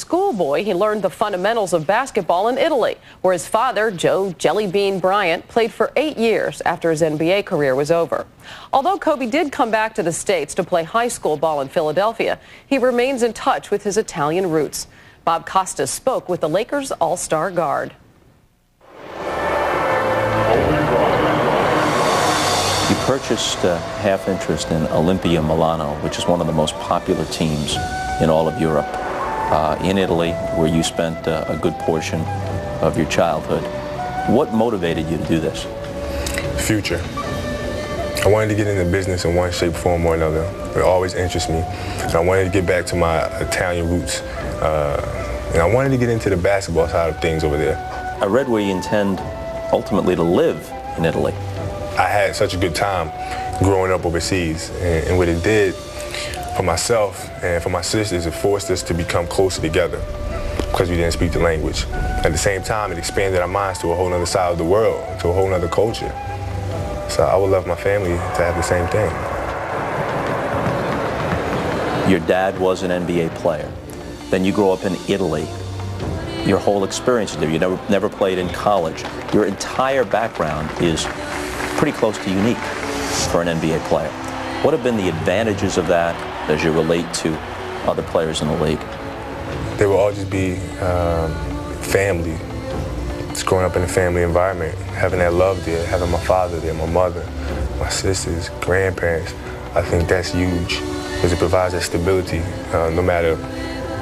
schoolboy, he learned the fundamentals of basketball in Italy, where his father, Joe Jelly Bean Bryant, played for 8 years after his NBA career was over. Although Kobe did come back to the States to play high school ball in Philadelphia, he remains in touch with his Italian roots. Bob Costas spoke with the Lakers All-Star guard. You purchased half interest in Olimpia Milano, which is one of the most popular teams in all of Europe, in Italy, where you spent a good portion of your childhood. What motivated you to do this? Future. I wanted to get into business in one shape, form, or another. It always interested me. And I wanted to get back to my Italian roots. And I wanted to get into the basketball side of things over there. I read where you intend ultimately to live in Italy. I had such a good time growing up overseas, and what it did for myself and for my sisters, it forced us to become closer together because we didn't speak the language. At the same time, it expanded our minds to a whole other side of the world, to a whole other culture. So I would love my family to have the same thing. Your dad was an NBA player. Then you grew up in Italy. Your whole experience there, you never played in college. Your entire background is pretty close to unique for an NBA player. What have been the advantages of that as you relate to other players in the league? They will all just be family. Just growing up in a family environment, having that love there, having my father there, my mother, my sisters, grandparents. I think that's huge because it provides that stability. No matter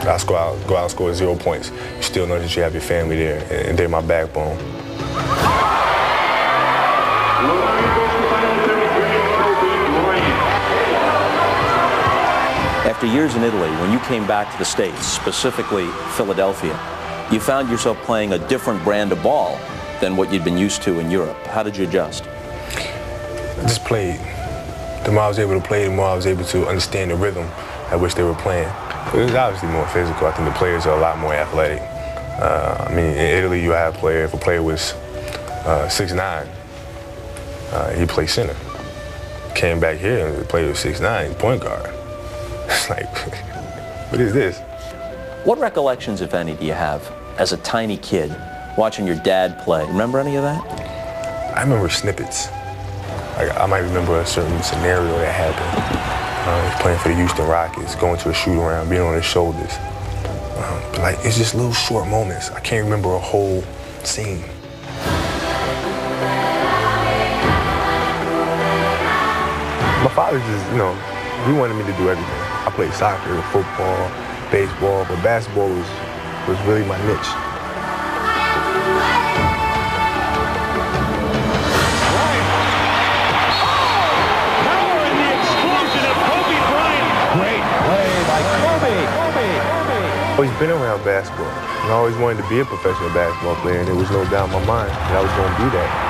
I go out and score 0 points, you still know that you have your family there, and they're my backbone. After years in Italy, when you came back to the States, specifically Philadelphia, you found yourself playing a different brand of ball than what you'd been used to in Europe. How did you adjust? I just played. The more I was able to play, the more I was able to understand the rhythm at which they were playing. It was obviously more physical. I think the players are a lot more athletic. I mean, in Italy, you have a player, if a player was 6'9", he played center. Came back here and the player was 6'9", point guard. It's like, what is this? What recollections, if any, do you have as a tiny kid watching your dad play? Remember any of that? I remember snippets. Like, I might remember a certain scenario that happened. He was playing for the Houston Rockets, going to a shoot-around, being on his shoulders. But like, it's just little short moments. I can't remember a whole scene. My father just, he wanted me to do everything. I played soccer, football, baseball, but basketball was really my niche. Bryant. Oh! Power in the explosion of Kobe Bryant. Great play by Kobe. I've always been around basketball, and I always wanted to be a professional basketball player, and there was no doubt in my mind that I was going to be that.